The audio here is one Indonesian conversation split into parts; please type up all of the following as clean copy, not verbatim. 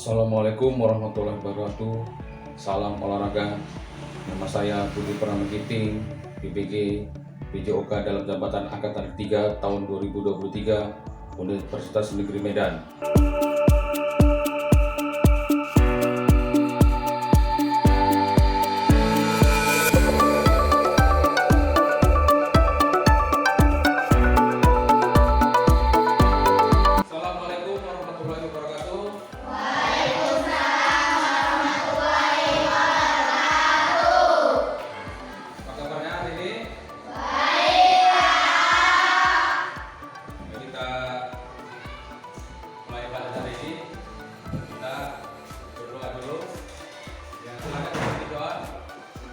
Assalamualaikum warahmatullahi wabarakatuh. Salam olahraga. Nama saya Budi Purnama Giting, PBG PJOK dalam jabatan Angkatan 3 tahun 2023 Universitas Negeri Medan. Assalamualaikum warahmatullahi wabarakatuh. Apa kabarnya hari ini? Mari kita mulai pada hari ini. Kita berdoa dulu. Yang silakan kita doa.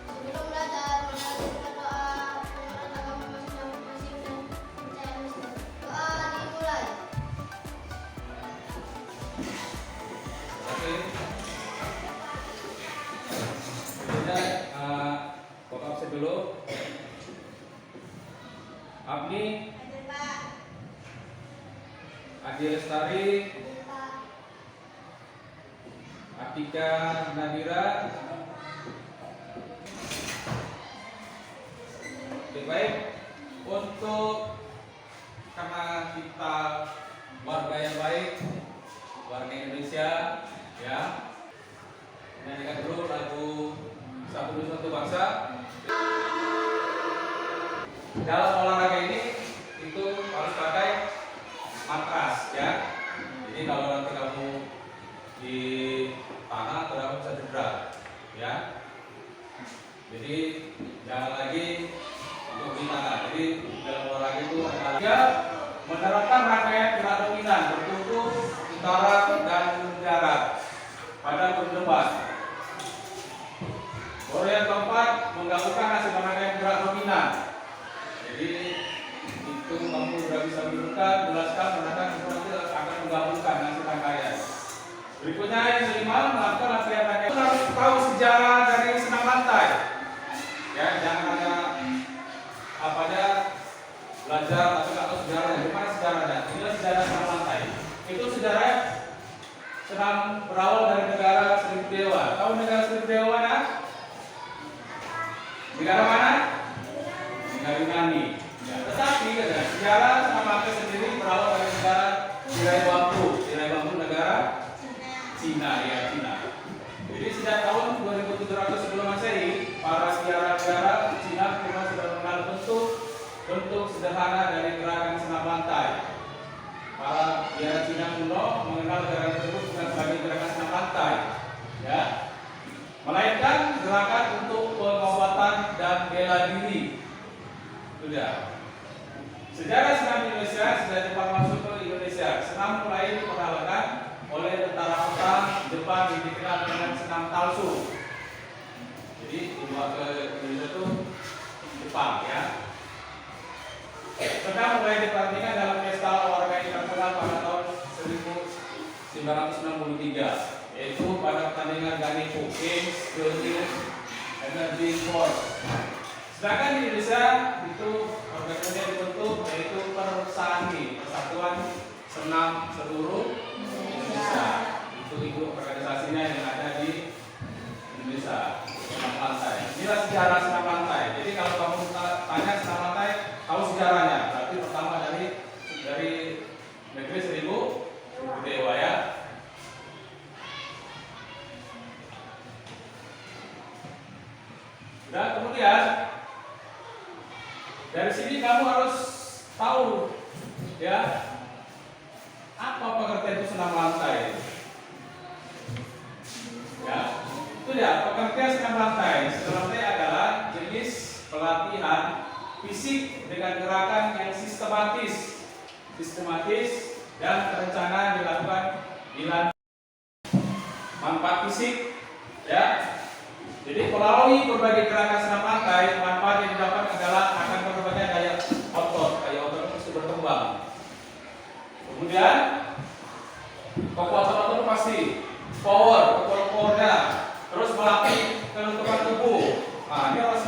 Sebelum belajar, kita doa menurut agama masing-masing dan percaya Muslim. Doa dimulai. Oke. Kemudian buka absen dulu. Abni, Hadir Pak. Adi Lestari, Hadir Pak. Atika Nadira. Oke, baik. Untuk karena kita warga yang baik, warga Indonesia, ya. Nyanyikan dulu lagu Satu Nusa Satu Bangsa. Dalam olahraga ini itu harus pakai matras, ya. Jadi kalau nanti kamu di tanah terdapat bisa cedera, ya. Jadi jangan lagi untuk di tanah. Jadi dalam olahraga itu ada menerapkan rangkaian gerak dominan bertutur utara dan darat pada berdebat. Baru yang keempat, menggabungkan hasil rangkaian gerak dominan. Jadi itu kamu sudah bisa menentukan, jelaskan, menerangkan, nanti akan menggabungkan hasil rangkaian. Berikutnya yang kelima, melakukan latihan rangkaian. Kita harus tahu sejarah dari senam lantai. Ya, jangan hanya apa aja belajar atau nggak tahu sejarahnya. Gimana sejarahnya? Inilah sejarah senam lantai. Itu sejarah senam berawal dari negara Seribu Dewa. Tahu negara Seribu Dewa mana? Negara mana? Negara Yunani. Ya, tetapi sejarah senam lantai sendiri berawal dari negara tirai bambu. Tirai bambu negara Cina, ya Cina. Jadi sejak tahun 2700 sebelum Masehi, para sejarah-sejarah Cina memang sudah mengenal bentuk sederhana dari gerakan senam lantai. Para sejarah Cina kuno mengenal gerakan tersebut bukan sebagai gerakan senam lantai, ya, melainkan gerakan untuk pengobatan dan bela diri. Sudah. Sejarah senam Indonesia sejak Jepang masuk ke Indonesia, senam mulai diperkenalkan oleh tentara perang Jepang yang dikenal dengan senam talsu. Jadi dibawa ke Indonesia itu Jepang, ya. Senam mulai diperhatikan dalam pesta olahraga internasional pada tahun 1963, yaitu pada pertandingan Ganepo Games Building Energy Force. Sedangkan di Indonesia itu organisasi dibentuk yaitu Persani, Persatuan Senam Seluruh Indonesia. Itu organisasinya yang ada di Indonesia, senam lantai. Inilah sejarah senam lantai. Jadi kalau kamu tanya senam lantai, tahu sejarahnya. Berarti pertama dari negeri Seribu Dewa, ya. Dan kemudian dari sini kamu harus tahu, ya, apa pengertian itu senam lantai. Ya, itu dia pengertian senam lantai. Senam lantai adalah jenis pelatihan fisik dengan gerakan yang sistematis dan terencana dilakukan di lantai. Manfaat fisik, ya. Jadi melalui berbagai gerakan senam lantai, manfaat yang didapat adalah akan berbagai daya otot itu berkembang. Kemudian kekuatan otot pasti, powernya, terus melatih kelenturan tubuh. Nah, ini harus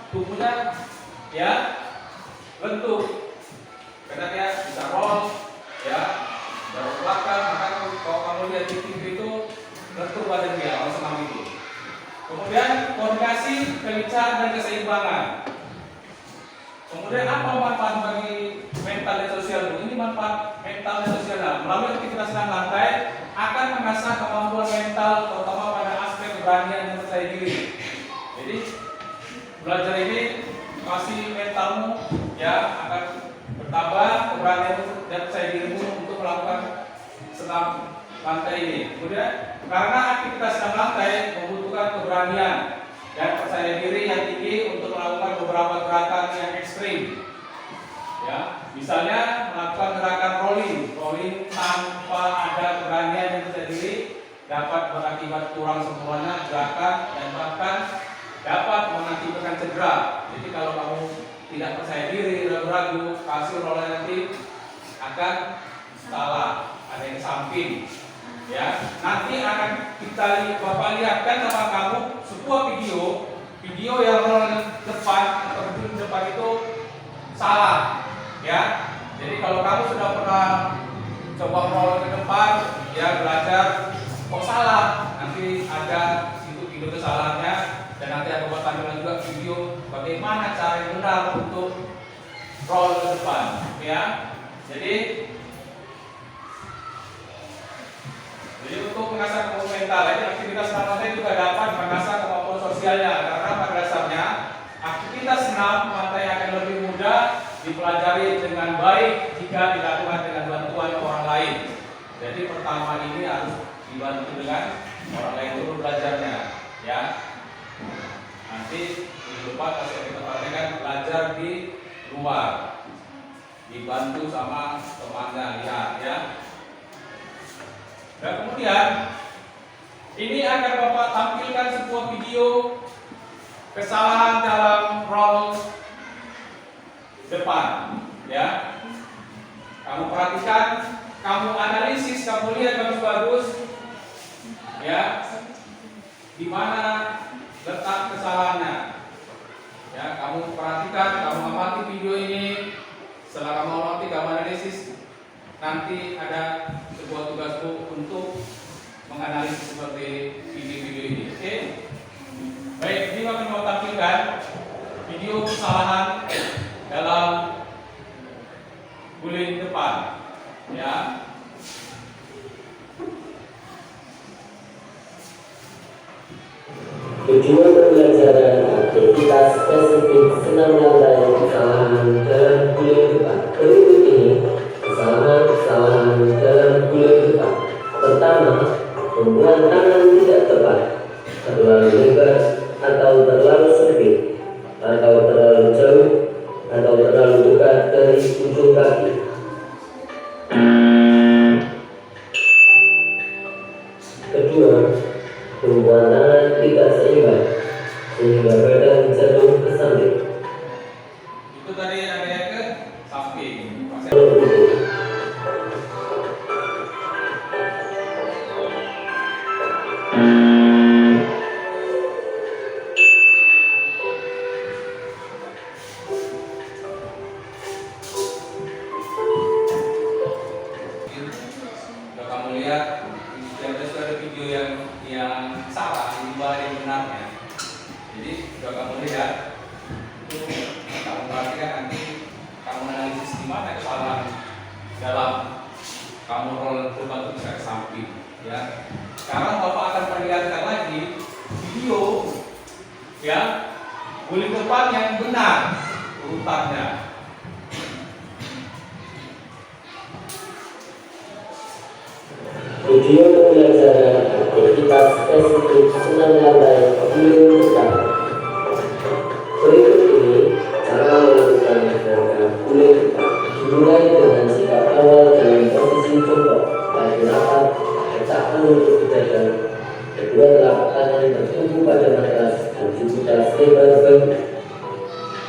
tubuhnya, ya, lentur. Karena dia bisa roll, ya, dari belakang. Maka kalau kamu lihat di TV itu prinsip kelincahan dan keseimbangan. Kemudian apa manfaat bagi mental dan sosial? Ini manfaat mental dan sosial. Melalui aktivitas senam lantai akan mengasah kemampuan mental, terutama pada aspek keberanian dan percaya diri. Jadi belajar ini kasih mentalmu ya akan bertambah keberanian dan percaya dirimu untuk melakukan senam lantai ini. Kemudian karena aktivitas senam lantai membutuhkan keberanian dan percaya diri yang tinggi untuk melakukan beberapa gerakan yang ekstrim. Ya, misalnya melakukan gerakan rolling tanpa ada keberanian dan percaya diri dapat berakibat kurang sempurna gerakan dan bahkan dapat mengakibatkan cedera. Jadi kalau kamu tidak percaya diri, ragu-ragu, kasih roller nanti akan salah, ada yang samping. Ya, nanti akan Bapak lihatkan sama kamu sebuah video yang roller depan atau berdiri depan itu salah. Ya, jadi kalau kamu sudah pernah coba roller ke depan, ya belajar kok salah, nanti ada itu video kesalahannya dan nanti aku buat tampilkan juga video bagaimana cara yang benar untuk roller ke depan. Ya, jadi untuk mengasah kemampuan mental, ini aktivitas senam lantai juga dapat mengasah kemampuan sosialnya karena pada dasarnya aktivitas senam lantai akan lebih mudah dipelajari dengan baik jika dilakukan dengan bantuan orang lain. Jadi pertama ini harus dibantu dengan orang lain dulu belajarnya, ya. Nanti di depan kasih kita perhatikan belajar di luar, dibantu sama temannya, lihat ya. Dan kemudian ini akan Bapak tampilkan sebuah video kesalahan dalam roll depan, ya. Kamu perhatikan, kamu analisis, kamu lihat bagus-bagus, ya. Di mana letak kesalahannya, ya. Kamu perhatikan, kamu amati video ini. Setelah kamu amati, kamu analisis. Nanti ada sebuah tugasmu untuk menganalisis seperti video-video ini. Oke? Baik, ini akan mau tampilkan video kesalahan dalam guling depan. Ya. Tujuan pembelajaran aktivitas spesifik senam lantai kesalahan dalam guling depan. Berikut ini kesalahan dalam guling depan. Pertama, hubungan tangan tidak tepat, terlalu lebar atau terlalu sempit, atau terlalu jauh, atau terlalu dekat dari ujung kaki. Kedua, hubungan tangan tidak seimbang sehingga badan jatuh ke samping. Itu tadi ada yang ke samping. Kalau kamu lihat, sudah ada video yang salah, ini yang benarnya. Jadi kalau kamu lihat, itu kamu perhatikan nanti kamu analisis di mana kesalahan dalam kamu roll depan itu bisa ke samping. Ya. Sekarang Bapak akan perlihatkan lagi video, ya, guling depan yang benar urutannya. Video pembelajaran aktivitas spesifik senam lantai guling depan. Berikut ini cara melakukan gerakan guling depan. Dimulai dengan sikap awal dalam posisi jongkok, kaki rapat, letakkan lutut di dada, kedua telapak tangan bertumpu pada matras dan diputar selebar bahu.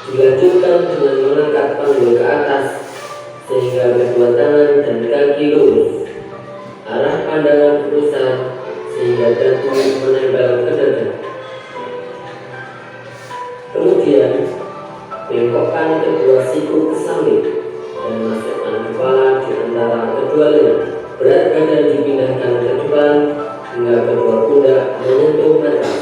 Dilanjutkan dengan mengangkat panggul ke atas sehingga kedua tangan dan kaki lurus. Arah pandangan ke pusat sehingga dagu menempel ke dada. Kemudian bengkokkan kedua siku ke samping dan masukkan kepala di antara kedua lengan. Berat badan dipindahkan ke depan hingga kedua pundak menyentuh matras.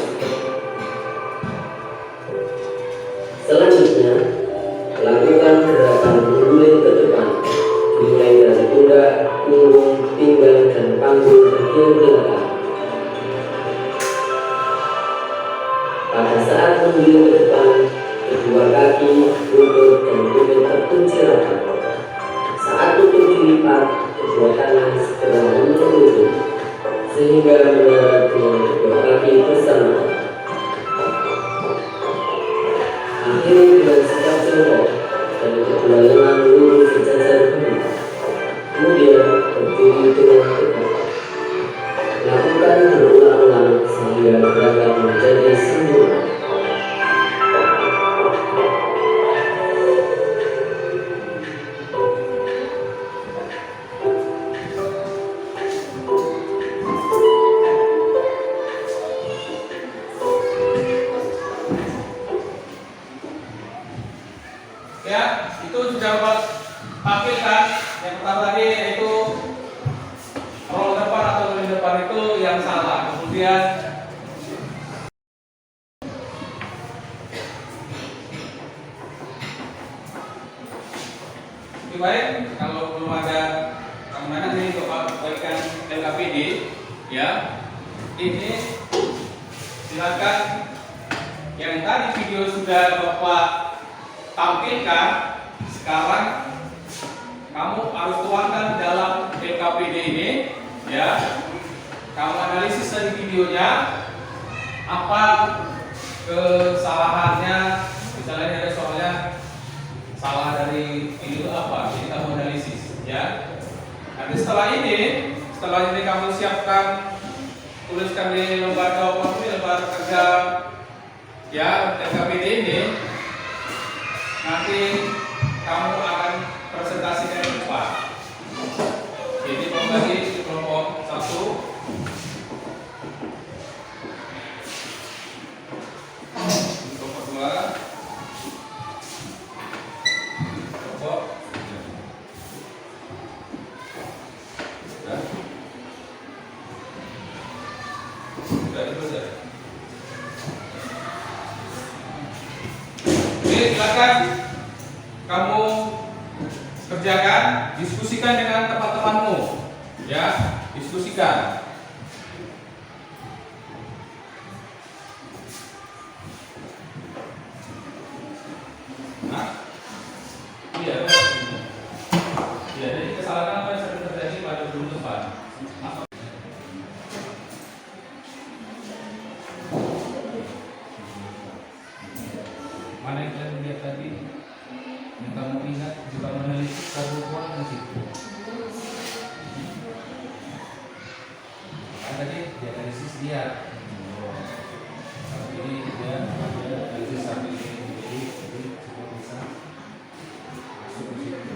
lipat kedua tangan segera menutup sehingga mendarat dengan kedua kaki bersama. Akhiri dengan sikap jongkok dan kedua lengan lurus sejajar bumi. Kemudian berdiri dengan tegak. Lakukan berulang-ulang sehingga gerakan menjadi sempurna. Ya, itu sudah Bapak tampilkan. Yang pertama tadi yaitu roll depan atau lini depan itu yang salah. Kemudian lebih baik kalau belum ada kemenangan ini Bapak bagikan LKPD ya. Ini silakan yang tadi video sudah Bapak tampilkan, sekarang kamu harus tuangkan dalam LKPD ini ya. Kamu analisis dari videonya apa kesalahannya, misalnya ada soalnya salah dari video apa, jadi kamu analisis ya. Nanti setelah ini kamu siapkan, tuliskan di lembar jawaban ini, lembar kerja ya LKPD ini. Nanti kamu akan presentasikan di depan. Jadi membagi kelompok 1, kelompok 2, kelompok 3. Sudah selesai. Silakan kamu kerjakan, diskusikan dengan teman-temanmu ya, diskusikan. Nah, iya, jadi kesalahan apa yang sering terjadi pada guru depan? Mana yang kalian lihat tadi? Yang kamu ingat juga meneliti kebutuhan di situ. Tadi dia analisis dia. Ini dia analisis sambil jadi sudah bisa masuk ke situ.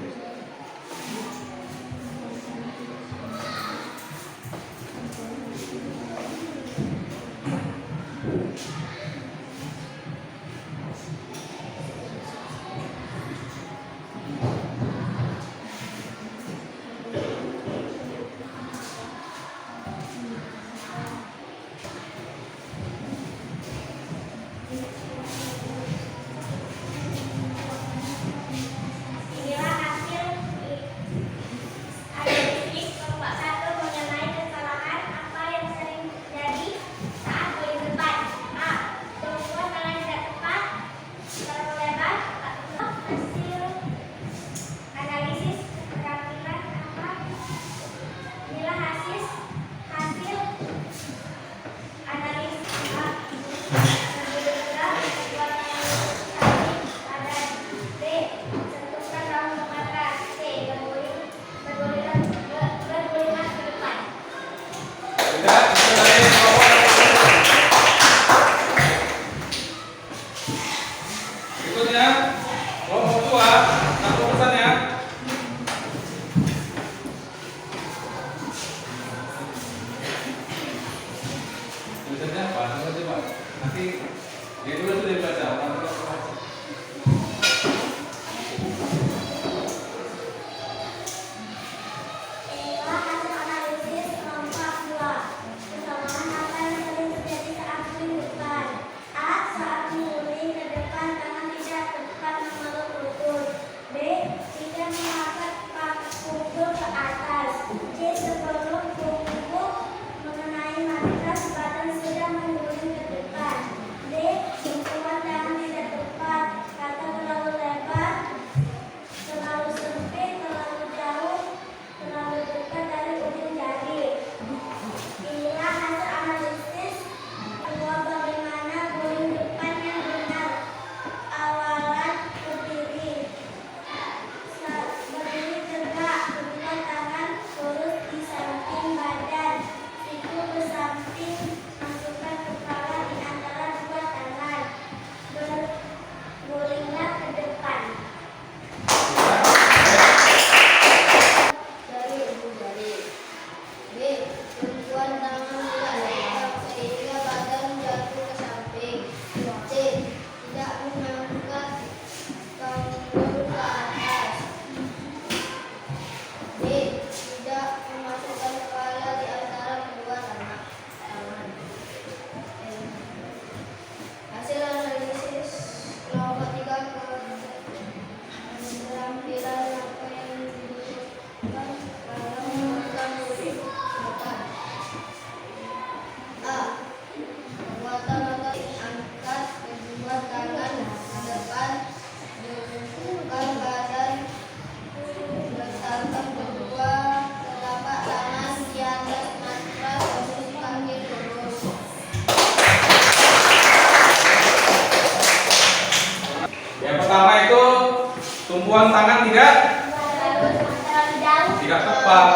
tidak tepat,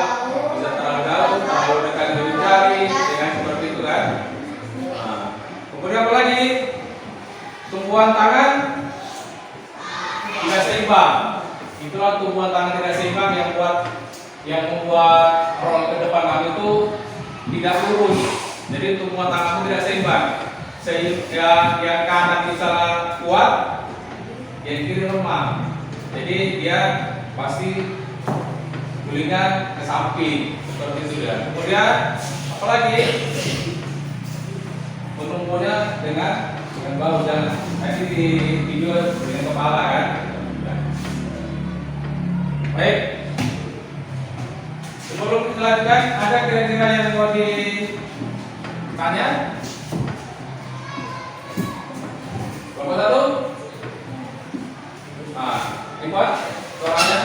bisa terlalu jauh, terlalu dekat dari jari, dengan seperti itu kan. Nah, kemudian apa lagi? Tumpuan tangan tidak seimbang. Itulah tumpuan tangan tidak seimbang yang membuat roll ke depan kamu itu tidak lurus. Jadi tumpuan tanganmu tidak seimbang. Sehingga yang kanan misalnya kuat, yang kiri lemah. Jadi dia pasti gulingnya ke samping seperti itu ya. Kemudian apalagi menumpunya dengan bahu dan tadi di video dengan kepala kan. Baik. Sebelum kita lanjutkan, ada kira-kira yang mau ditanya? Kelompok satu. Nah, ini buat suaranya.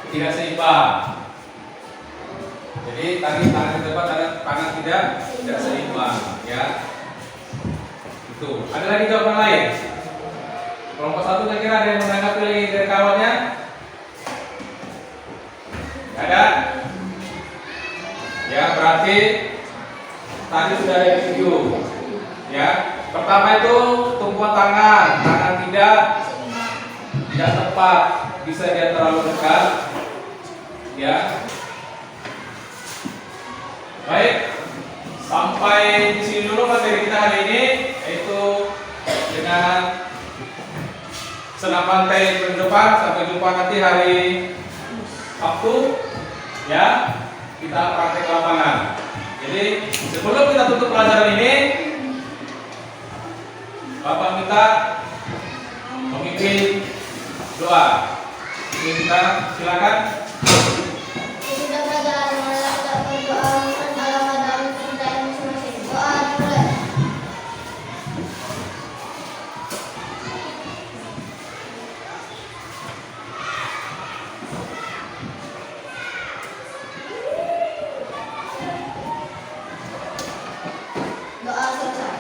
Tidak seimbang. Jadi tadi tangan ke depan ada tangan tidak seimbang, ya. Itu. Ada lagi jawaban lain? Kelompok satu kira-kira ada yang menanggapi lagi dari kawannya? Ada? Ya, berarti tadi sudah ada video. Ya. Pertama itu tumpuan tangan tidak tepat, bisa dia terlalu dekat. Ya. Baik. Sampai di sini dulu materi kita hari ini, yaitu dengan senam pantai minggu depan. Sampai jumpa nanti hari Sabtu. Ya. Kita praktek lapangan. Jadi sebelum kita tutup pelajaran ini, Bapak minta memimpin doa. Jadi kita silakan. Sudah pelajaran mulai kita berdoa dalam keadaan kita masing-masing. Doa dimulai. Doa selesai.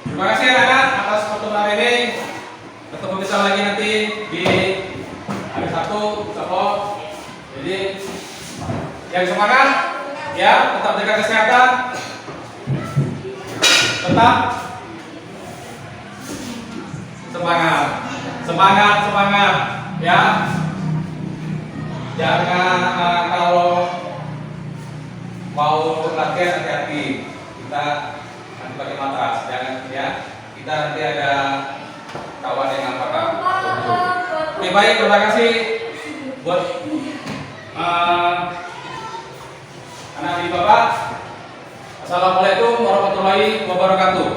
Terima kasih anak-anak atas pertemuan ini. Ketemu kita lagi nanti di hari Sabtu, Sabtu. Jadi yang semangat, ya, tetap jaga kesehatan, tetap semangat, ya. Jangan kalau mau latihan hati-hati. Kita nanti pakai matras, jangan ya. Kita nanti ada kawan yang ngapakah. Oke, baik, terima kasih buat anak di Bapak. Assalamualaikum warahmatullahi wabarakatuh.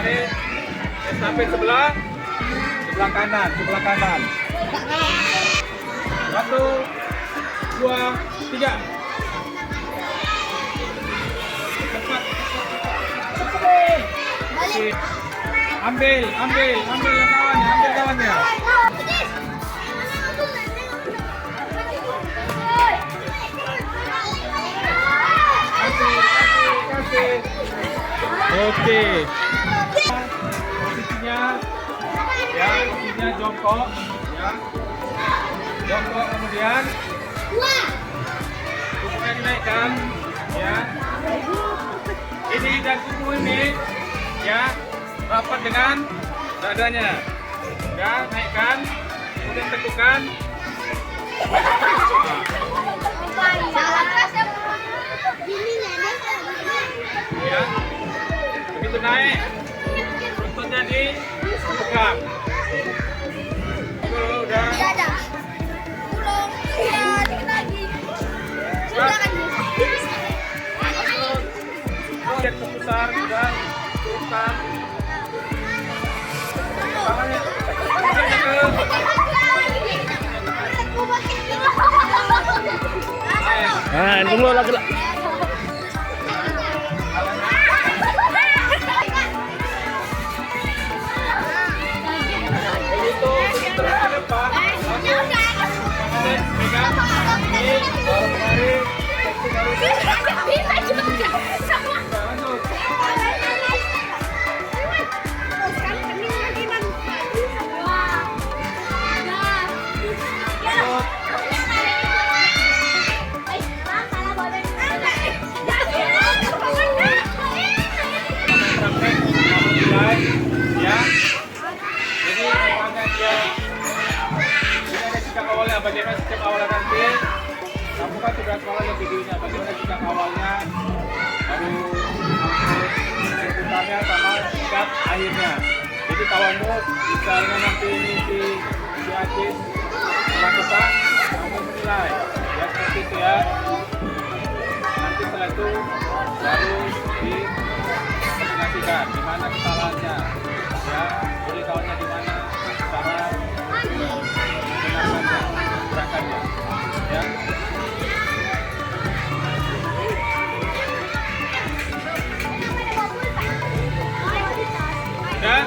Ini estafet sebelah kanan, sebelah kanan. 1, 2, 3. Cepat. Oke. Ambil yang kawannya, ambil kawannya. Kasih. Oke. Posisinya jongkok, ya. Jongkok kemudian kukunya dinaikkan, ya. Ini dan kuku ini, ya, rapat dengan dadanya. Ya, naikkan, kemudian teguhkan. Ya, begitu naik, lututnya dipegang. Udah. Lihat ke pusar, udah turunkan. Tangannya. Tunggu lagi lah. Bagaimana sikap awalnya nanti? Kamu kan sudah sekolah lihat videonya. Bagaimana sikap awalnya, baru seputarnya sama sikap akhirnya. Jadi kawanmu, misalnya nanti ini si Aziz melakukan, kamu menilai. Ya seperti itu ya. Nanti setelah itu baru dikomunikasikan di mana kesalahannya. Ya, jadi kawannya di mana cara membenarkannya. Gerakannya, ya. Udah?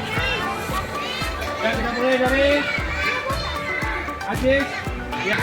Ya, kita mulai dari Aziz. Ya.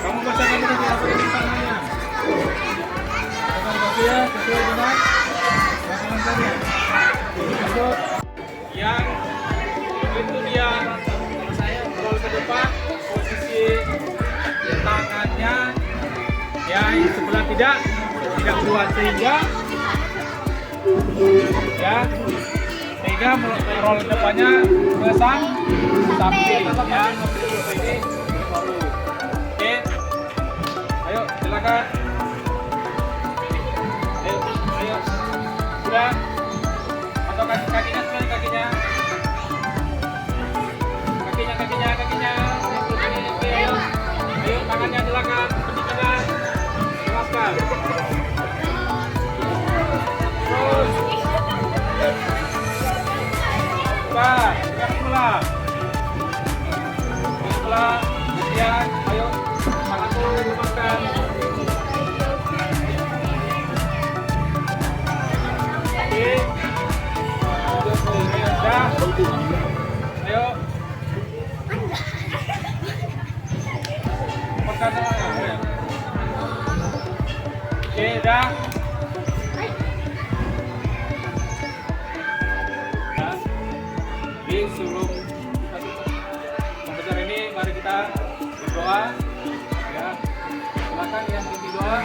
Kamu bacakan dulu apa yang tangannya. Ya, sesuai dengan bacaannya. Untuk yang itu dia roll ke depan, posisi tangannya yang sebelah tidak kuat sehingga roll depannya ke samping ya. Ini baru. Oke. Ayo silakan. Ayo. Sudah. Atau kakinya sekali kakinya. Kakinya. Oke, ayo. Ayo tangannya silakan. Pendinginan. Lepaskan. Terus. Cepat, gerak pula. Kemudian, ayo tanganku lepaskan. Oke. Ayo. Baca. Ya. Jadi sebelum membaca ini, mari kita berdoa. Ya, silakan yang ingin doa.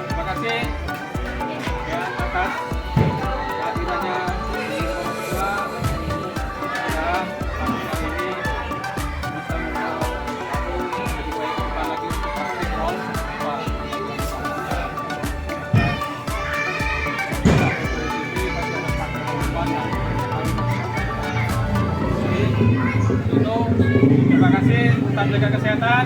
Terima kasih ya atas kehadirannya di orang tua. Ya, kami hari ini bisa mengenal aku lebih baik kita lagi untuk praktik rol. Wah, terima kasih, tetap jaga kesehatan.